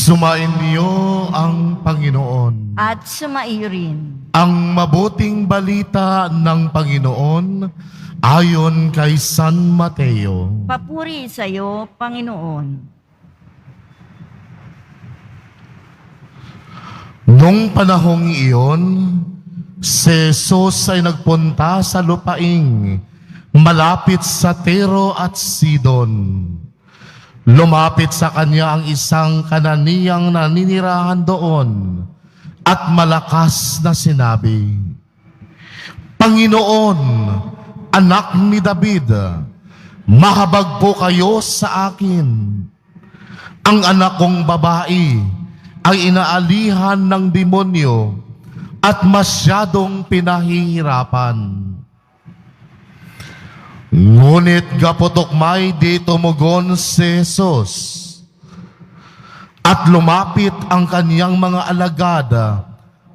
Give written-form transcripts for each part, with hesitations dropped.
Sumain niyo ang Panginoon. at sumaiyo rin. Ang mabuting balita ng Panginoon ayon kay San Mateo. Papuri sa iyo, Panginoon. Nung panahong iyon, si Jesus ay nagpunta sa lupaing malapit sa Tiro at Sidon. Lumapit sa kanya ang isang Kananiyang naninirahan doon at malakas na sinabi, Panginoon, anak ni David, mahabag po kayo sa akin. Ang anak kong babae ay inaalihan ng demonyo at masyadong pinahihirapan. Ngunit gaputok-may di tumugon si Jesus at lumapit ang kaniyang mga alagad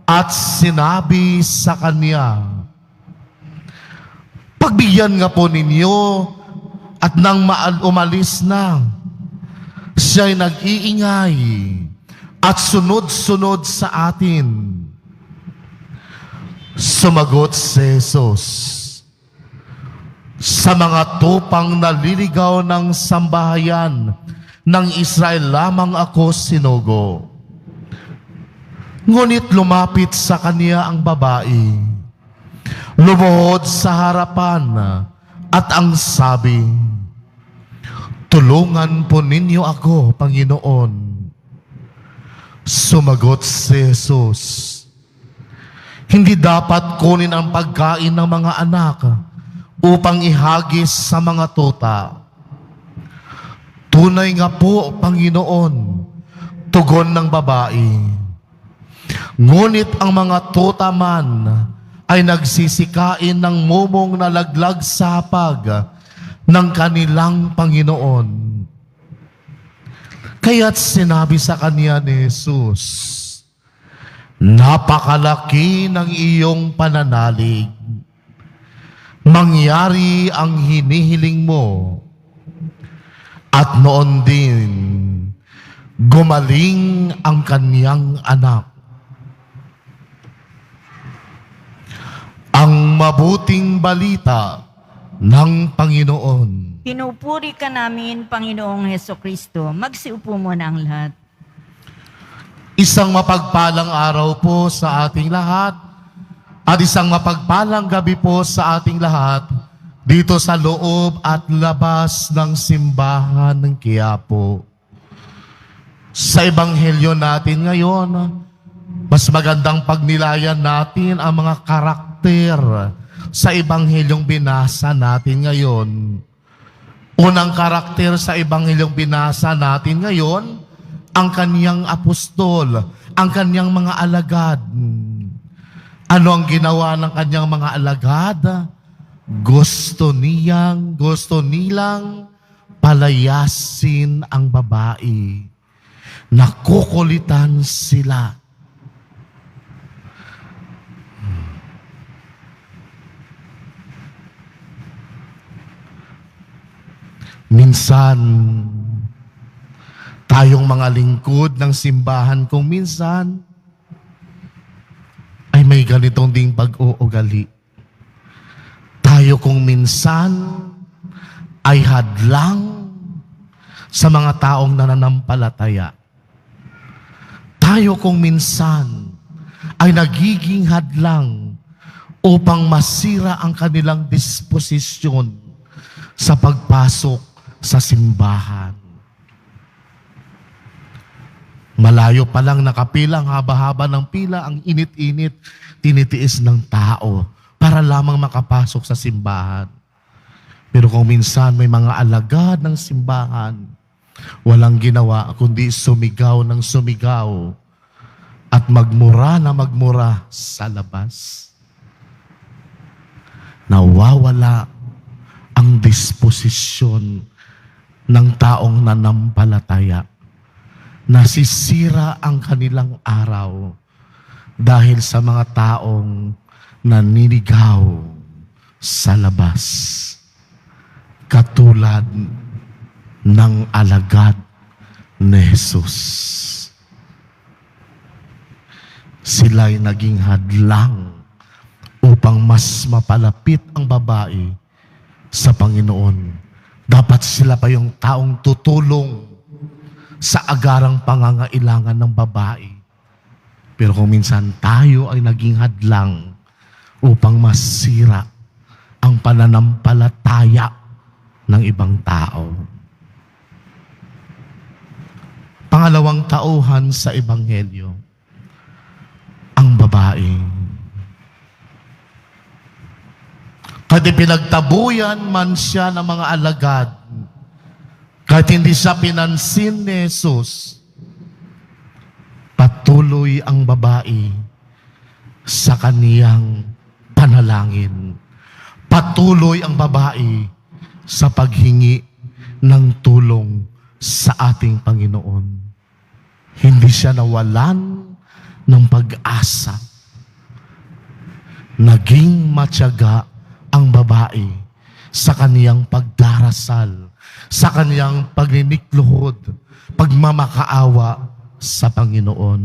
at sinabi sa kanya, Pagbigyan nga po ninyo at nang umalis na, siya'y nag-iingay at sunod-sunod sa atin. Sumagot si Jesus, sa mga tupang naliligaw ng sambahayan ng Israel lamang ako sinugo. Ngunit lumapit sa kanya ang babae, lumuhod sa harapan at ang sabi, Tulungan po ninyo ako, Panginoon. Sumagot si Jesus, Hindi dapat kunin ang pagkain ng mga anak upang ihagis sa mga tuta. Tunay nga po, Panginoon, tugon ng babae. Ngunit ang mga tuta man ay nagsisikain ng mumong na laglag sa hapag ng kanilang Panginoon. Kaya't sinabi sa kanya ni Jesus, Napakalaki ng iyong pananalig. Mangyari ang hinihiling mo. At noon din, gumaling ang kaniyang anak. Ang mabuting balita ng Panginoon. Pinupuri ka namin, Panginoong Hesukristo. Magsiupo mo na ang lahat. Isang mapagpalang araw po sa ating lahat at isang mapagpalang gabi po sa ating lahat dito sa loob at labas ng simbahan ng Quiapo. Sa ebanghelyo natin ngayon, mas magandang pagnilayan natin ang mga karakter sa ebanghelyong binasa natin ngayon. Unang karakter sa ebanghelyong binasa natin ngayon, ang kaniyang apostol, ang kaniyang mga alagad. Ano ang ginawa ng kaniyang mga alagad? Gusto nilang palayasin ang babae. Nakukulitan sila. Minsan, tayong mga lingkod ng simbahan kung minsan ay may ganitong ding pag-uugali. Tayo kung minsan ay hadlang sa mga taong nananampalataya. Tayo kung minsan ay nagiging hadlang upang masira ang kanilang disposisyon sa pagpasok sa simbahan. Malayo pa lang nakapilang, haba-haba ng pila, ang init-init, tinitiis ng tao para lamang makapasok sa simbahan. Pero kung minsan may mga alagad ng simbahan, walang ginawa kundi sumigaw ng sumigaw at magmura na magmura sa labas. Nawawala ang disposisyon ng taong nanampalataya. Nasisira ang kanilang araw dahil sa mga taong naninigaw sa labas. Katulad ng alagad ni Jesus. sila'y naging hadlang upang mas mapalapit ang babae sa Panginoon. Dapat sila pa yung taong tutulong sa agarang pangangailangan ng babae. Pero kung minsan tayo ay naging hadlang upang masira ang pananampalataya ng ibang tao. Pangalawang tauhan sa Ebanghelyo, ang babae. Kahit pinagtabuyan man siya ng mga alagad, kahit hindi siya pinansin ni Jesus, patuloy ang babae sa kaniyang panalangin. Patuloy ang babae sa paghingi ng tulong sa ating Panginoon. Hindi siya nawalan ng pag-asa. Naging matyaga ang babae sa kaniyang pagdarasal, sa kaniyang pagninikluhod, pagmamakaawa sa Panginoon.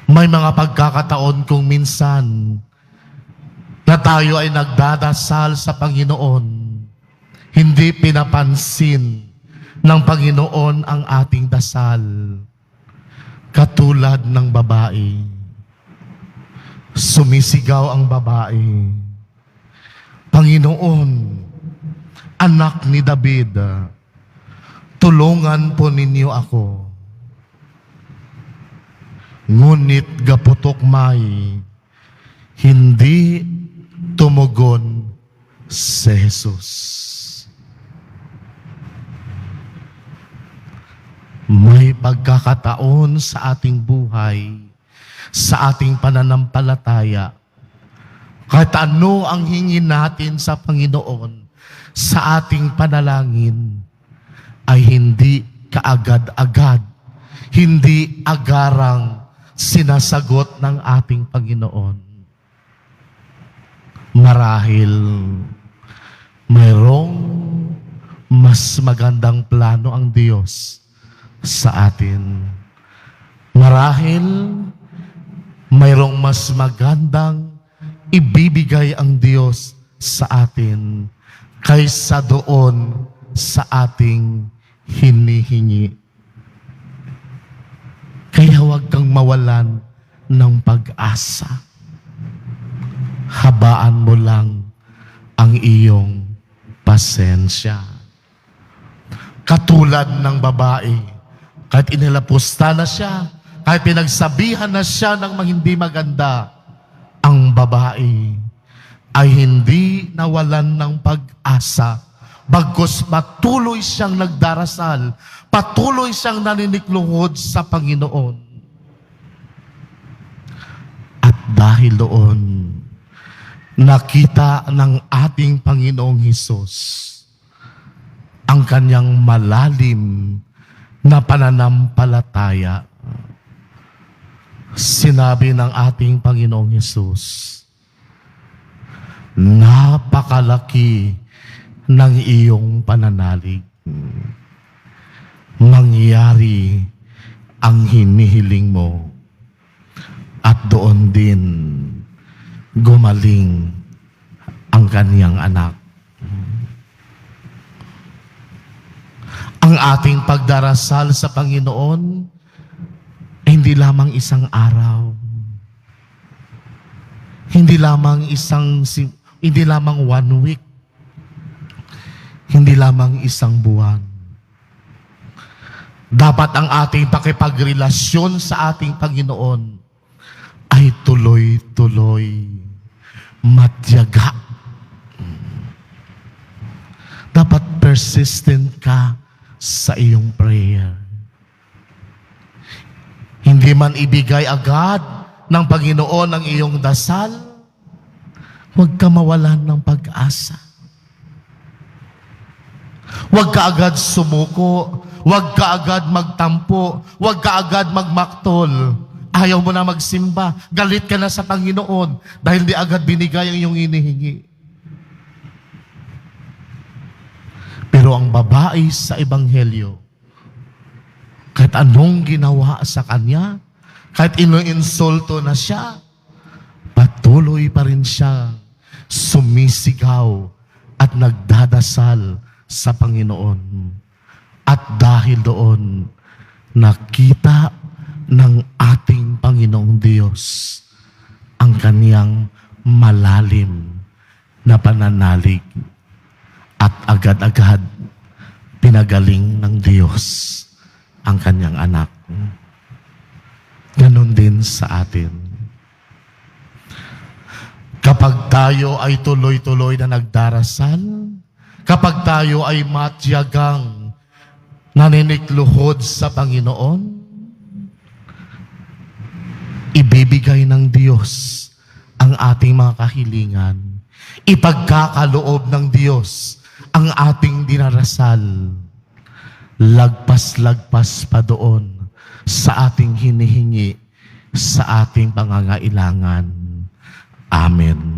May mga pagkakataon kung minsan na tayo ay nagdadasal sa Panginoon, hindi pinapansin ng Panginoon ang ating dasal. Katulad ng babae. Sumisigaw ang babae, Panginoon, anak ni David, tulungan po ninyo ako. Ngunit gaputok may, hindi tumugon si Jesus. May pagkakataon sa ating buhay, sa ating pananampalataya, kahit ano ang hingin natin sa Panginoon, sa ating panalangin, ay hindi kaagad-agad, hindi agarang sinasagot ng ating Panginoon. Marahil mayroong mas magandang plano ang Diyos sa atin. Marahil mayroong mas magandang ibibigay ang Diyos sa atin kaysa doon sa ating hinihingi. Kaya huwag kang mawalan ng pag-asa. Habaan mo lang ang iyong pasensya. Katulad ng babae, kahit inilapusta na siya, kahit pinagsabihan na siya ng hindi maganda, ang babae ay hindi nawalan ng pag-asa. Bagkus patuloy siyang nagdarasal, patuloy siyang naninikluhod sa Panginoon. At dahil doon, nakita ng ating Panginoong Hesus ang kanyang malalim na pananampalataya. Sinabi ng ating Panginoong Hesus, napakalaki ng iyong pananalig. Mangyari ang hinihiling mo. At doon din gumaling ang kaniyang anak. Ang ating pagdarasal sa Panginoon ay hindi lamang isang araw. Hindi lamang 1 week. Hindi lamang isang buwan. Dapat ang ating pakipagrelasyon sa ating Panginoon ay tuloy-tuloy, matyaga. Dapat persistent ka sa iyong prayer. Hindi man ibigay agad ng Panginoon ang iyong dasal, huwag ka mawalan ng pag-asa. Huwag ka agad sumuko, huwag ka agad magtampo, huwag ka agad magmaktol. Ayaw mo na magsimba, galit ka na sa Panginoon dahil di agad binigay ang iyong hinihingi. Pero ang babae sa Ebanghelyo, kahit anong ginawa sa kanya, kahit ino-insulto na siya, patuloy pa rin siya sumisigaw at nagdadasal sa Panginoon. At dahil doon, nakita ng ating Panginoong Diyos ang kaniyang malalim na pananalig at agad-agad pinagaling ng Diyos ang kanyang anak. Ganon din sa atin. Kapag tayo ay tuloy-tuloy na nagdarasal, kapag tayo ay matyagang naninikluhod sa Panginoon, ibibigay ng Diyos ang ating mga kahilingan. Ipagkakaloob ng Diyos ang ating dinarasal. Lagpas-lagpas pa doon sa ating hinihingi, sa ating pangangailangan. Amen.